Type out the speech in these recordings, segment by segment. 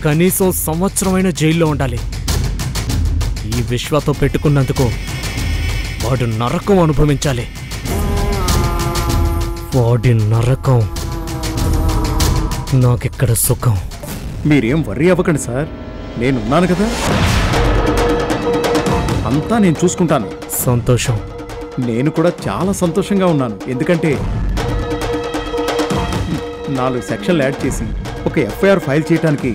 కనీసం సంవత్సరమైన జైల్లో ఉండాలి. ఈ విశ్వతో పెట్టుకున్నందుకు వాడు నరకం అనుభవించాలి. వాడి నరకం నాకిక్కడ సుఖం. మీరేం వర్రీ అవ్వకండి సార్, నేనున్నాను కదా, అంతా నేను చూసుకుంటాను. సంతోషం. నేను కూడా చాలా సంతోషంగా ఉన్నాను. ఎందుకంటే 4 సెక్షన్లు యాడ్ చేసి ఒక ఎఫ్ఐఆర్ ఫైల్ చేయడానికి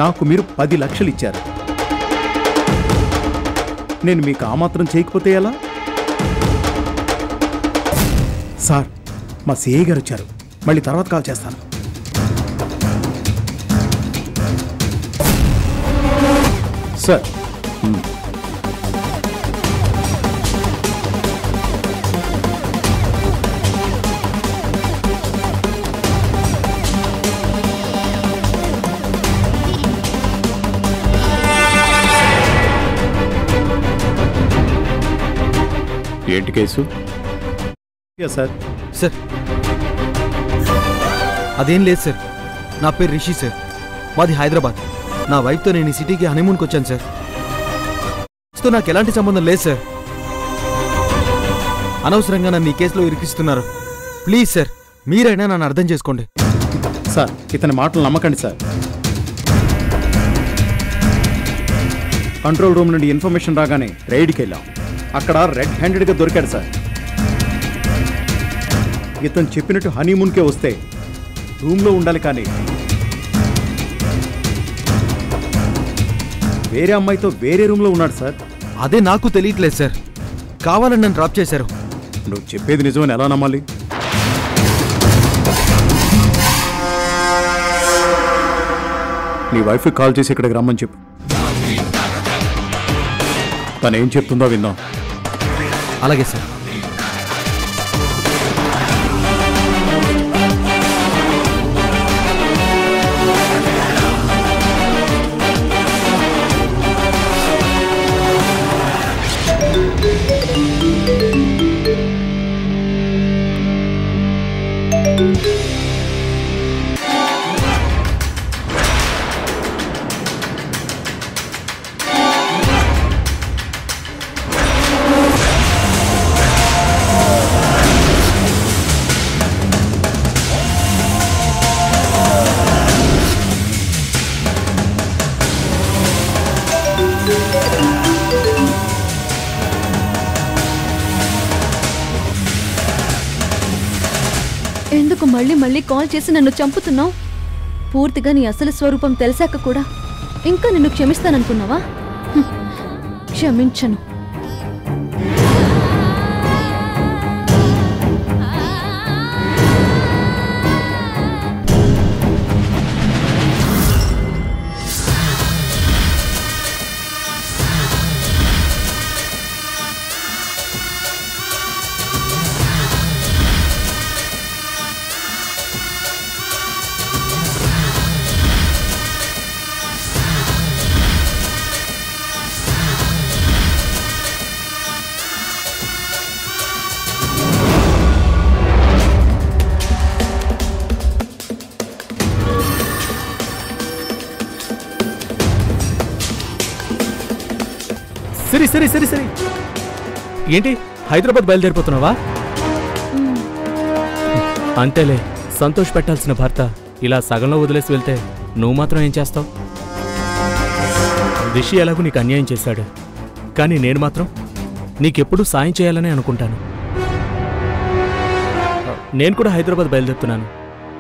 నాకు మీరు 10 లక్షలు ఇచ్చారు. నేను మీకు ఆ మాత్రం చేయకపోతే ఎలా? సార్, మా సిఐ గారు వచ్చారు, మళ్ళీ తర్వాత కాల్ చేస్తాను. సార్, ఏంటి కేసు? సార్ సార్ అదేం లేదు సార్, నా పేరు రిషి సార్, మాది హైదరాబాద్. నా వైఫ్తో నేను ఈ సిటీకి హనీమూన్కి వచ్చాను సార్. నాకు ఎలాంటి సంబంధం లేదు సార్. అనవసరంగా నన్ను ఈ కేసులో ఇరికిస్తున్నారు. ప్లీజ్ సార్, మీరైనా నన్ను అర్థం చేసుకోండి. సార్, ఇతని మాటలు నమ్మకండి సార్. కంట్రోల్ రూమ్ నుండి ఇన్ఫర్మేషన్ రాగానే రైడ్కి వెళ్ళాం. అక్కడ రెడ్ హ్యాండెడ్గా దొరికాడు సార్. ఇతను చెప్పినట్టు హనీమూన్కే వస్తే రూమ్లో ఉండాలి, కానీ వేరే అమ్మాయితో వేరే రూమ్లో ఉన్నాడు సార్. అదే నాకు తెలియట్లేదు సార్. కావాలని నన్ను డ్రాప్ చేశారు. నువ్వు చెప్పేది నిజమని ఎలా నమ్మాలి? నీ వైఫ్కి కాల్ చేసి ఇక్కడికి రమ్మని చెప్పు. తను ఏం చెప్తుందో విందాం. అలాగే సార్. ఎందుకు మళ్ళీ మళ్ళీ కాల్ చేసి నన్ను చంపుతున్నావు? పూర్తిగా నీ అసలు స్వరూపం తెలిసాక కూడా ఇంకా నిన్ను క్షమిస్తాననుకున్నావా? క్షమించను. సరే సరే సరే సరే, ఏంటి హైదరాబాద్ బయలుదేరిపోతున్నావా? అంతేలే, సంతోష్ పెట్టాల్సిన భర్త ఇలా సగంలో వదిలేసి వెళ్తే నువ్వు మాత్రం ఏం చేస్తావు? రిషి ఎలాగూ నీకు అన్యాయం చేశాడు, కానీ నేను మాత్రం నీకెప్పుడు సాయం చేయాలని అనుకుంటాను. నేను కూడా హైదరాబాద్ బయలుదేరుతున్నాను,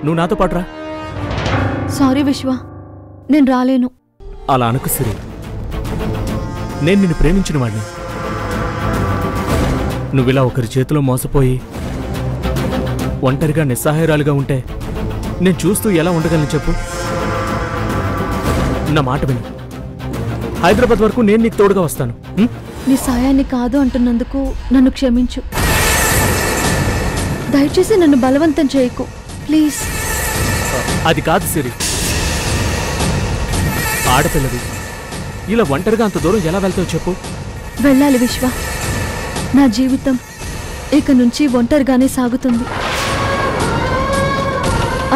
నువ్వు నాతో పాటు రా. సారీ విశ్వ, నేను రాలేను. అలా అనుకు సిరి, నేను నిన్ను ప్రేమించిన వాడిని. నువ్విలా ఒకరి చేతిలో మోసపోయి ఒంటరిగా నిస్సహాయరాలుగా ఉంటే నేను చూస్తూ ఎలా ఉండగలను చెప్పు? నా మాట విను, హైదరాబాద్ వరకు నేను నీకు తోడుగా వస్తాను. నీ సాయాన్ని కాదు అంటున్నందుకు నన్ను క్షమించు. దయచేసి నన్ను బలవంతం చేయకు ప్లీజ్. అది కాదు సిరి, ఆడపిల్లది ఇలా ఒంటరిగా అంత దూరం ఎలా వెళ్తావు చెప్పు? వెళ్ళాలి విశ్వ, నా జీవితం ఇక నుంచి ఒంటరిగానే సాగుతుంది.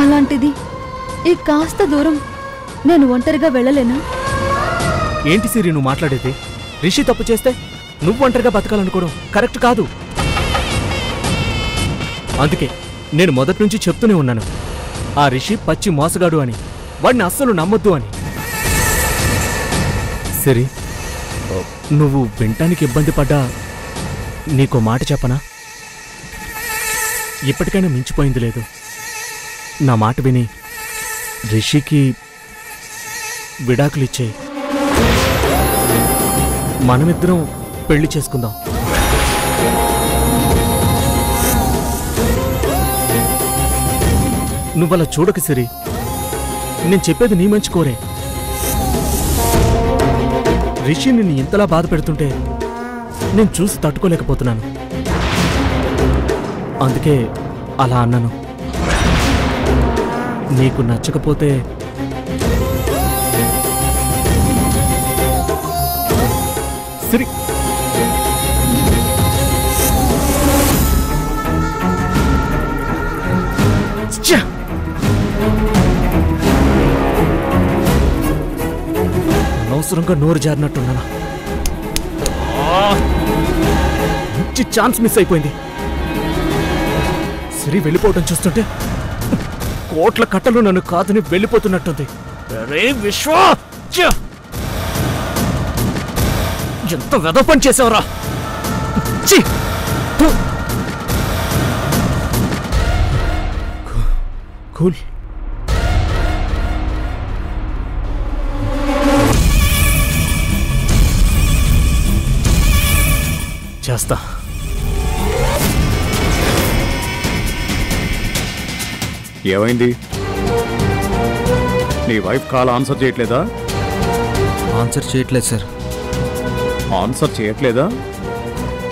అలాంటిది ఈ కాస్త దూరం నేను ఒంటరిగా వెళ్ళలేనా? ఏంటి సిరి నువ్వు మాట్లాడేది? రిషి తప్పు చేస్తే నువ్వు ఒంటరిగా బతకాలనుకోవడం కరెక్ట్ కాదు. అందుకే నేను మొదటి నుంచి చెప్తూనే ఉన్నాను, ఆ రిషి పచ్చి మోసగాడు అని, వాడిని అస్సలు నమ్మొద్దు అని. సిరి, నువ్వు వినటానికి ఇబ్బంది పడ్డా నీకో మాట చెప్పనా? ఇప్పటికైనా మించిపోయింది లేదు. నా మాట విని రిషికి విడాకులిచ్చేయి. మనమిద్దరం పెళ్లి చేసుకుందాం. నువ్వలా చూడక సిరి, నేను చెప్పేది నీ మంచి కోరే. రిషి నిన్ను ఇంతలా బాధ పెడుతుంటే నేను చూసి తట్టుకోలేకపోతున్నాను. అందుకే అలా అన్నాను. నీకు నచ్చకపోతే సిరి, అనవసరంగా నోరు జారినట్టున్నానా? మంచి ఛాన్స్ మిస్ అయిపోయింది. సిరి వెళ్ళిపోవటం చూస్తుంటే కోట్ల కట్టలు నన్ను కాదని వెళ్ళిపోతున్నట్టుంది. అరే విశ్వ, ఎంత వెధవ పని చేసావురా! కూల్. చేస్తా. ఏమైంది? నీ వైఫ్ కాల్ ఆన్సర్ చేయట్లేదా? ఆన్సర్ చేయట్లేదు సార్. ఆన్సర్ చేయట్లేదా?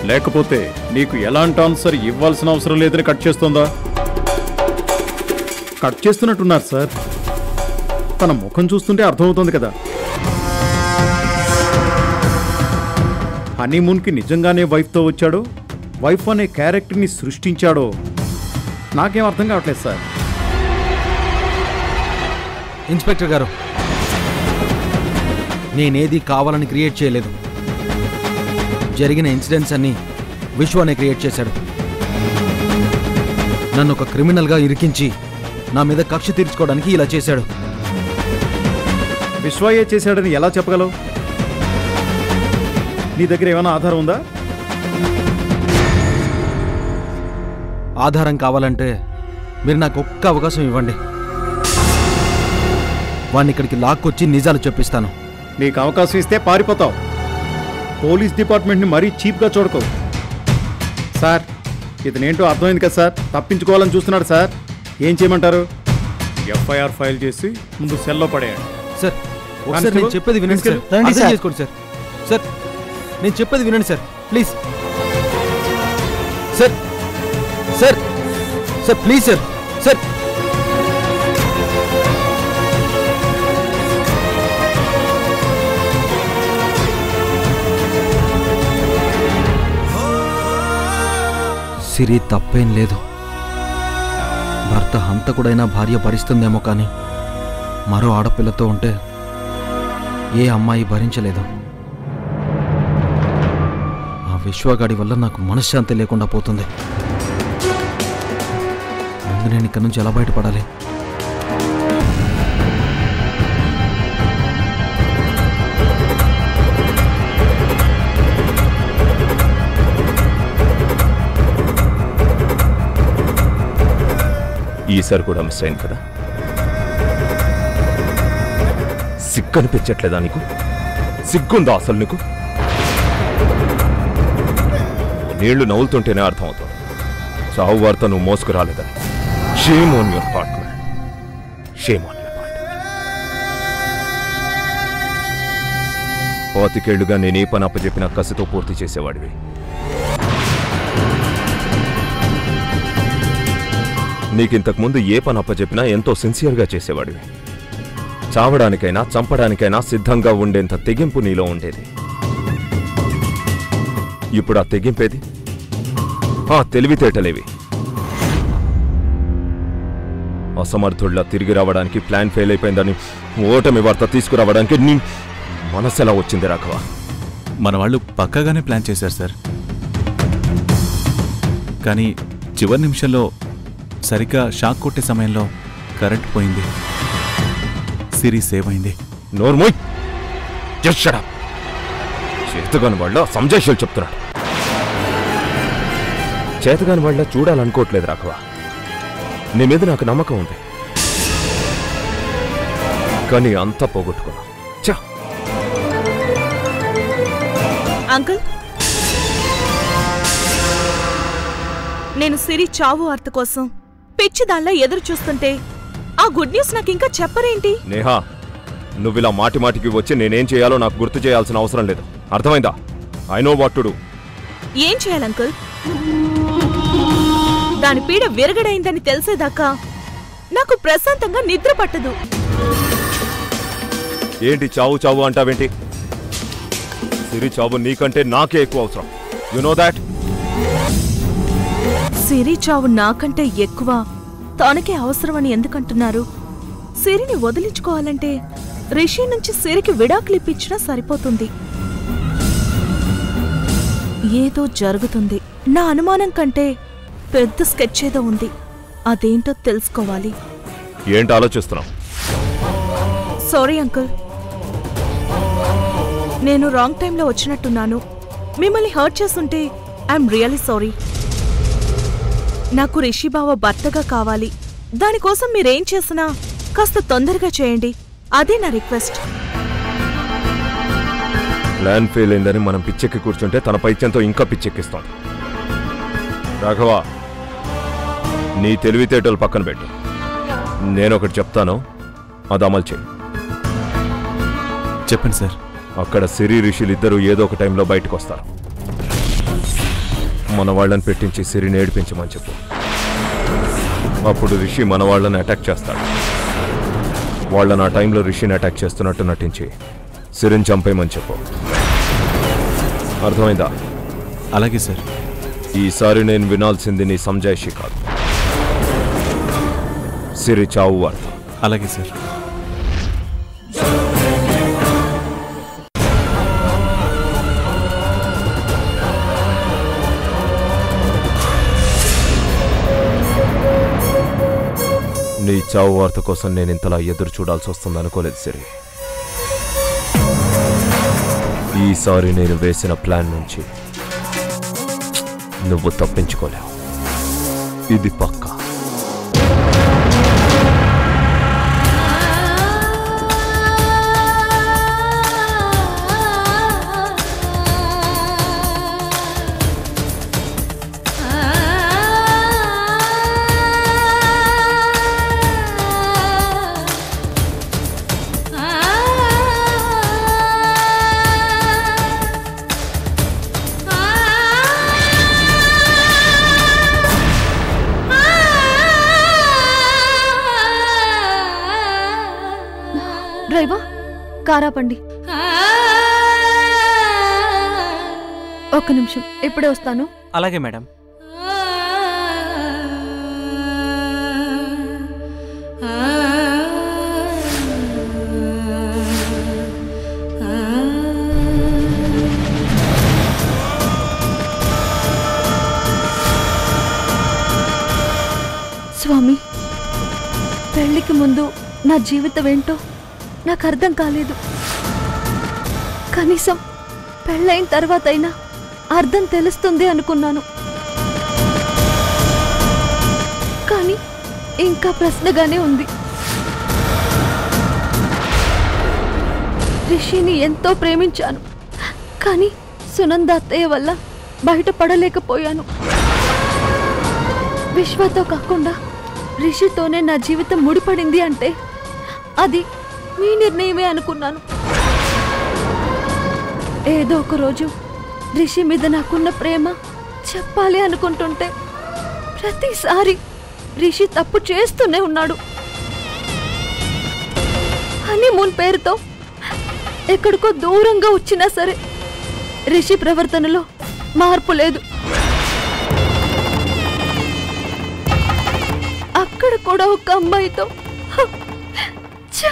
లేకపోతే నీకు ఎలాంటి ఆన్సర్ ఇవ్వాల్సిన అవసరం లేదని కట్ చేస్తుందా? కట్ చేస్తున్నట్టున్నారు సార్. తన ముఖం చూస్తుంటే అర్థమవుతుంది కదా. హనీమూన్కి నిజంగానే వైఫ్తో వచ్చాడో, వైఫ్ అనే క్యారెక్టర్ని సృష్టించాడో నాకేం అర్థం కావట్లేదు సార్. ఇన్స్పెక్టర్ గారు, నేనేది కావాలని క్రియేట్ చేయలేదు. జరిగిన ఇన్సిడెంట్స్ అన్నీ విశ్వనే క్రియేట్ చేశాడు. నన్ను ఒక క్రిమినల్గా ఇరికించి నా మీద కక్ష తీర్చుకోవడానికి ఇలా చేశాడు. విశ్వయ్య చేశాడని ఎలా చెప్పగలవు? నీ దగ్గర ఏమైనా ఆధారం ఉందా? ఆధారం కావాలంటే మీరు నాకు ఒక్క అవకాశం ఇవ్వండి. వాడిని ఇక్కడికి లాక్కొచ్చి నిజాలు చెప్పిస్తాను. నీకు అవకాశం ఇస్తే పారిపోతావు. పోలీస్ డిపార్ట్మెంట్ని మరీ చీప్గా చూడకు సార్. ఇతనేంటో అర్థమైంది కదా సార్, తప్పించుకోవాలని చూస్తున్నాడు సార్. ఏం చేయమంటారు? ఎఫ్ఐఆర్ ఫైల్ చేసి ముందు సెల్లో పడేయండి. సార్ ఒకసారి నేను చెప్పేది వినండి సార్. అర్థం చేసుకోండి సార్. సార్ నేను చెప్పేది వినండి sir, please sir. Sir sir please sir. Sir Siri తప్పేం లేదు. భర్త హంతకుడైనా భార్య భరిస్తుందేమో కానీ మరో ఆడపిల్లతో ఉంటే ఏ అమ్మాయి భరించలేదు. ఆ విశ్వగాడి వల్ల నాకు మనశ్శాంతి లేకుండా పోతుంది. ముందు నేను ఇక్కడి నుంచి ఎలా బయటపడాలి? ఈసారి కూడా మిస్ అయింది కదా. సిగ్గనిపించట్లేదా నీకు? సిగ్గుందా అసలు నీకు? నీళ్లు నవ్వులుతుంటేనే అర్థమవుతుంది చావు వార్త నువ్వు మోసుకురాలేదని. Shame on your part man, shame on your part. 25 ఏళ్లుగా నేనే పని అప్పచెప్పిన కసితో పూర్తి చేసేవాడివి. నీకింతకుముందు ఏ పని అప్పచెప్పినా ఎంతో సిన్సియర్గా చేసేవాడివి. చావడానికైనా చంపడానికైనా సిద్ధంగా ఉండేంత తెగింపు నీలో ఉండేది. ఇప్పుడు ఆ తెగింపేది? ఆ తెలివితేటలేవి? అసమర్థుడిలా తిరిగి రావడానికి ప్లాన్ ఫెయిల్ అయిపోయిందని ఓటమి వార్త తీసుకురావడానికి నీ మనసు ఎలా వచ్చింది రాఘవ? మన వాళ్ళు పక్కాగానే ప్లాన్ చేశారు సార్. కానీ చివరి నిమిషంలో సరిగ్గా షాక్ కొట్టే సమయంలో కరెంట్ పోయింది. సిరి సేవ్ అయింది. నోర్మోయ్, జస్ట్ షట్ అప్. చేతగాని వాళ్ళ సంజాయిషాలు చెప్తున్నాడు. చేతగాని వాళ్ళ చూడాలనుకోవట్లేదు రాఘవ. నీ మీద నాకు నమ్మకం ఉంది, కానీ అంతా పోగొట్టుకున్నా. చా అంకుల్, నేను సిరి చావు వార్త కోసం పిచ్చిదాల్లా ఎదురు చూస్తుంటే ఆ గుడ్ న్యూస్ నాకు ఇంకా చెప్పరేంటి? నేహా, నువ్విలా మాటి మాటికి వచ్చి నేనేం చేయాలో నాకు గుర్తు చేయాల్సిన అవసరం లేదు. అర్థమైందా? I know what to do. ఏం చేయాలి అంకుల్? దాని పీడ విరగడైందని తెలిసేదాకా నాకు ప్రశాంతంగా నిద్ర పట్టదు. ఏంటి చావు చావు అంటావేంటి? సిరి చావు నీకంటే నాకే ఎక్కువ అవసరం. You know that? సిరి చావు నాకంటే ఎక్కువ తనకే అవసరమని ఎందుకంటున్నారు? సిరిని వదిలించుకోవాలంటే రిషి నుంచి సిరికి విడాకులు ఇప్పించినా సరిపోతుంది. ఏదో జరుగుతుంది. నా అనుమానం కంటే పెద్ద స్కెచ్ ఏదో ఉంది. అదేంటో తెలుసుకోవాలి. ఏంటి ఆలోచిస్తున్నావు? సారీ అంకుల్, నేను రాంగ్ టైంలో వచ్చినట్టున్నాను. మిమ్మల్ని హర్ట్ చేస్తుంటే ఐఎమ్ రియల్లీ సారీ. నాకు రిషి బావ భర్తగా కావాలి. దానికోసం మీరేం చేసినా కాస్త తొందరగా చేయండి. అదే నా రిక్వెస్ట్. ప్లాన్ ఫెయిల్ అయిందని మనం పిచ్చెక్కి కూర్చుంటే తన పైత్యంతో ఇంకా పిచ్చెక్కిస్తోంది. రాఘవ, నీ తెలివితేటలు పక్కన పెట్టు. నేనొకటి చెప్తాను, అది అమలు చేయి. చెప్పండి సార్. అక్కడ సిరి రిషిలు ఇద్దరూ ఏదో ఒక టైంలో బయటకు వస్తారు. మన వాళ్ళని పెట్టించి సిరిని ఏడిపించమని చెప్పు. అప్పుడు రిషి మన వాళ్ళని అటాక్ చేస్తాడు. వాళ్ళని ఆ టైంలో రిషిని అటాక్ చేస్తున్నట్టు నటించి సిరిని చంపేయమని చెప్పు. అర్థమైందా? అలాగే సార్. ఈసారి నేను వినాల్సింది నీ సంజాయిషి కాదు, సిరి చావు వార్త. అలాగే సార్. నీ చావు వార్త కోసం నేను ఇంతలా ఎదురు చూడాల్సి వస్తుంది అనుకోలేదు సిరి. ఈసారి నేను వేసిన ప్లాన్ నుంచి నువ్వు తప్పించుకోలేవు, ఇది పక్కా. డ్రైవర్, కారాపండి. ఒక్క నిమిషం, ఇప్పుడే వస్తాను. అలాగే మేడం. స్వామి, పెళ్లికి ముందు నా జీవితం ఏంటో నాకు అర్థం కాలేదు. కనీసం పెళ్ళైన తర్వాత అయినా అర్థం తెలుస్తుంది అనుకున్నాను. కానీ ఇంకా ప్రశ్నగానే ఉంది. రిషిని ఎంతో ప్రేమించాను, కానీ సునంద అత్తయ్య వల్ల బయటపడలేకపోయాను. విశ్వతో కాకుండా రిషితోనే నా జీవితం ముడిపడింది అంటే అది మీ నిర్ణయమే అనుకున్నాను. ఏదో ఒక రోజు రిషి మీద నాకున్న ప్రేమ చెప్పాలి అనుకుంటుంటే ప్రతిసారి రిషి తప్పు చేస్తూనే ఉన్నాడు. హనీమూన్ పేరుతో ఎక్కడికో దూరంగా వచ్చినా సరే రిషి ప్రవర్తనలో మార్పు లేదు. అక్కడ కూడా ఒక అమ్మాయితో. ఛ!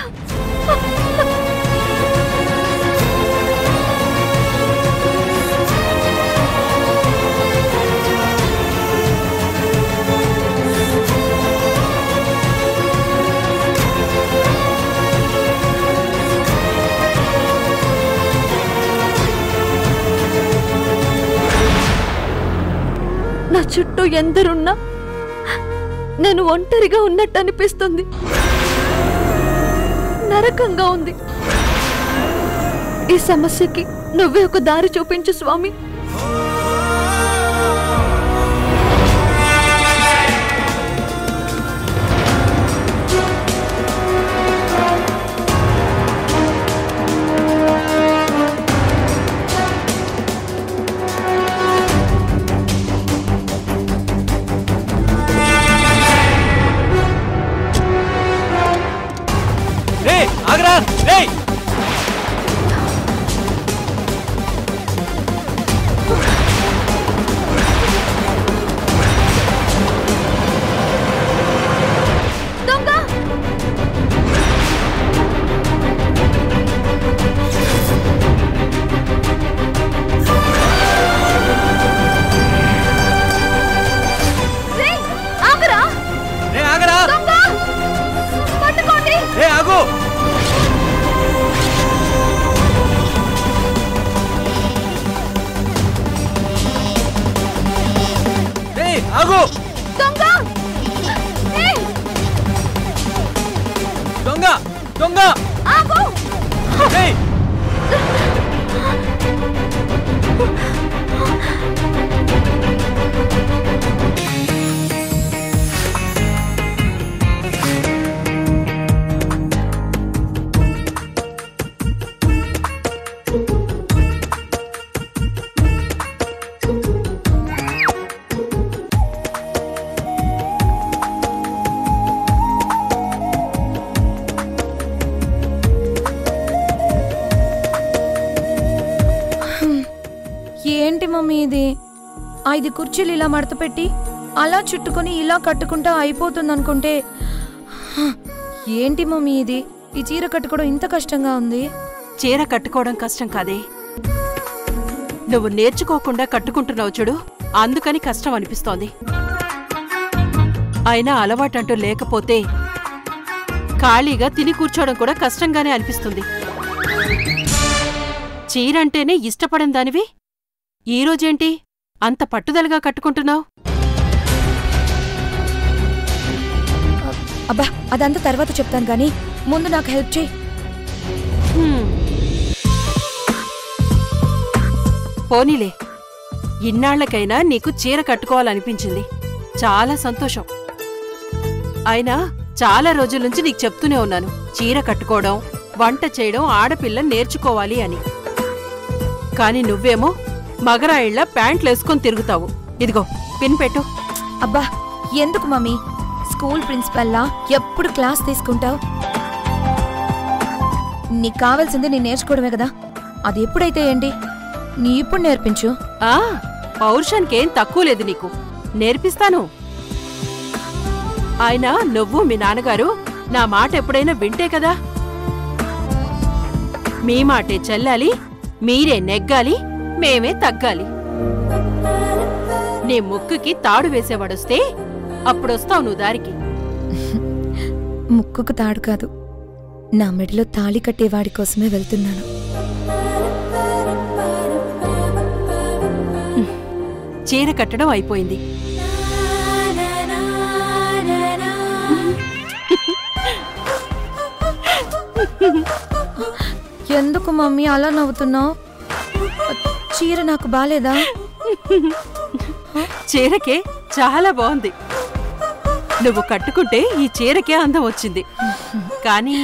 నా చుట్టూ ఎందరున్నా నేను ఒంటరిగా ఉన్నట్టు అనిపిస్తుంది. నరకంగా ఉంది. ఈ సమస్యకి నువ్వే ఒక దారి చూపించు స్వామి. ఏంటి మమ్మీ ఇది? 5 కుర్చీలు ఇలా మడత పెట్టి అలా చుట్టుకొని ఇలా కట్టుకుంటా అయిపోతుంది అనుకుంటే, ఏంటి మమ్మీ ఇది? ఈ చీర కట్టుకోవడం ఇంత కష్టంగా ఉంది. చీర కట్టుకోవడం కష్టం కాదే, నువ్వు నేర్చుకోకుండా కట్టుకుంటున్నావు చూడు, అందుకని కష్టం అనిపిస్తోంది. అయినా అలవాటంటూ లేకపోతే ఖాళీగా తిని కూర్చోవడం కూడా కష్టంగానే అనిపిస్తుంది. చీరంటేనే ఇష్టపడిన దానివి ఈరోజేంటి అంత పట్టుదలగా కట్టుకుంటున్నావు? అబ్బా, అదంతా తర్వాత చెప్తాను గానీ ముందు నాకు హెల్ప్ చేయి. పోనీలే, ఇన్నాళ్లకైనా నీకు చీర కట్టుకోవాలనిపించింది. చాలా సంతోషం. అయినా చాలా రోజుల నుంచి నీకు చెప్తూనే ఉన్నాను, చీర కట్టుకోవడం, వంట చేయడం ఆడపిల్ల నేర్చుకోవాలి అని. కాని నువ్వేమో మగరాయిళ్ల ప్యాంట్లేసుకొని తిరుగుతావు. ఇదిగో పిన్ పెట్టు. అబ్బా, ఎందుకు మమ్మీ? స్కూల్ ప్రిన్సిపల్లా ఎప్పుడు క్లాస్ తీసుకుంటావు? నీకు కావాల్సింది నేను నేర్చుకోవడమే కదా, అది ఎప్పుడైతే ఏంటి, నీ ఇప్పుడు నేర్పించు. పౌరుషానికేం తక్కువ లేదు నీకు, నేర్పిస్తాను. అయినా నువ్వు మీ నాన్నగారు నా మాట ఎప్పుడైనా వింటే కదా. మీ మాటే చెల్లాలి, మీరే నెగ్గాలి, మేమే తగ్గాలి. నీ ముక్కుకి తాడు వేసేవాడొస్తే అప్పుడొస్తావు నువ్వు దారికి. ముక్కుకు తాడు కాదు, నా మెడలో తాళి కట్టేవాడి కోసమే వెళ్తున్నాను. చీర కట్టడం అయిపోయింది. ఎందుకు మమ్మీ అలా నవ్వుతున్నావు? చీర నాకు బాలేదా? చీరకే చాలా బాగుంది. నువ్వు కట్టుకుంటే ఈ చీరకే అందం వచ్చింది. కానీ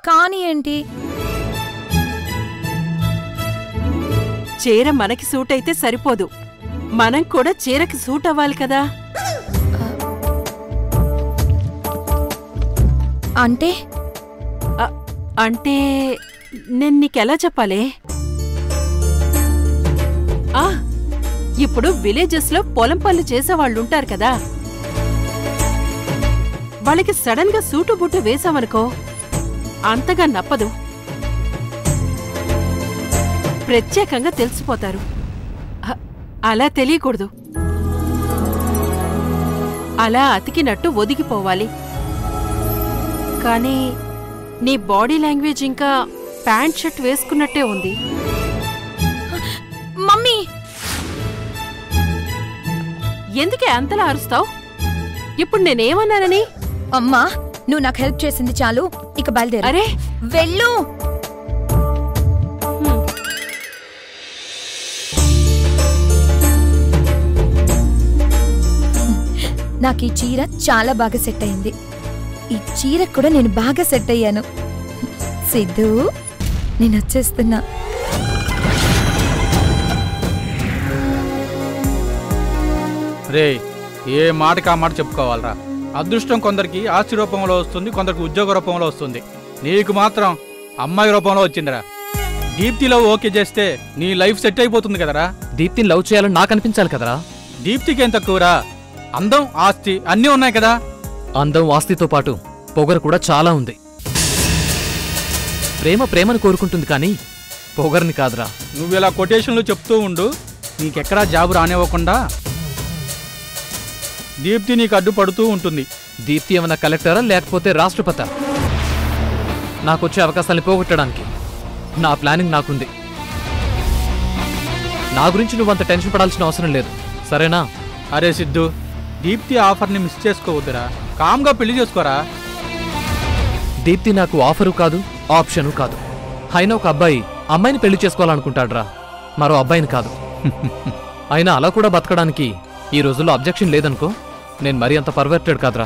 కానీ ఏంటి? చీర మనకి సూట్ అయితే సరిపోదు, మనం కూడా చీరకి సూట్ అవ్వాలి కదా. అంటే అంటే నేను నీకెలా చెప్పాలి? ఇప్పుడు విలేజెస్ లో పొలం పనులు చేసేవాళ్ళుంటారు కదా, వాళ్ళకి సడన్ గా సూటు బుట్టు వేశామనుకో అంతగా నప్పదు. ప్రత్యేకంగా తెలిసిపోతారు. అలా తెలియకూడదు. అలా అతికినట్టు ఒదిగిపోవాలి. కానీ నీ బాడీ లాంగ్వేజ్ ఇంకా ప్యాంట్ షర్ట్ వేసుకున్నట్టే ఉంది. మమ్మీ ఎందుకే అంతలా అరుస్తావు? ఇప్పుడు నేనేమన్నానని? అమ్మా నువ్వు నాకు హెల్ప్ చేసింది చాలు, ఇక బయలుదేరు. అరే వెళ్ళు. నాకు ఈ చీర చాలా బాగా సెట్ అయింది. ఈ చీర కూడా నేను బాగా సెట్ అయ్యాను. సిద్ధు నేను వచ్చేస్తున్నా. రే ఏ మాటకి ఆ మాట చెప్పుకోవాలరా. అదృష్టం కొందరికి ఆస్తి రూపంలో వస్తుంది, కొందరికి ఉద్యోగ రూపంలో వస్తుంది. నీకు మాత్రం అమ్మాయి రూపంలో వచ్చిందిరా. దీప్తిలో ఓకే చేస్తే నీ లైఫ్ సెట్ అయిపోతుంది కదరా. దీప్తిని లవ్ చేయాలని నాకు అనిపించాలి కదరా. దీప్తికి ఏం తక్కువరా? అందం ఆస్తి అన్నీ ఉన్నాయి కదా. అందం ఆస్తితో పాటు పొగరు కూడా చాలా ఉంది. ప్రేమ ప్రేమను కోరుకుంటుంది కానీ పొగర్ని కాదురా. నువ్వు ఇలా కొటేషన్లు చెప్తూ ఉండు, నీకెక్కడా జాబు రానివ్వకుండా దీప్తి నీకు అడ్డుపడుతూ ఉంటుంది. దీప్తి ఏమన్నా కలెక్టరా లేకపోతే రాష్ట్రపతి? నాకొచ్చే అవకాశాన్ని పోగొట్టడానికి నా ప్లానింగ్ నాకుంది. నా గురించి నువ్వంత టెన్షన్ పడాల్సిన అవసరం లేదు, సరేనా? అరే సిద్ధు, దీప్తి ఆఫర్ని మిస్ చేసుకోవద్దురా. కామ్గా పెళ్లి చేసుకోరా. దీప్తి నాకు ఆఫరు కాదు, ఆప్షను కాదు. అయినా ఒక అబ్బాయి అమ్మాయిని పెళ్లి చేసుకోవాలనుకుంటాడ్రా, మరో అబ్బాయిని కాదు. అయినా అలా కూడా బతకడానికి ఈ రోజుల్లో అబ్జెక్షన్ లేదనుకో. నేను మరీ అంత పర్వర్టెడ్ కాదురా.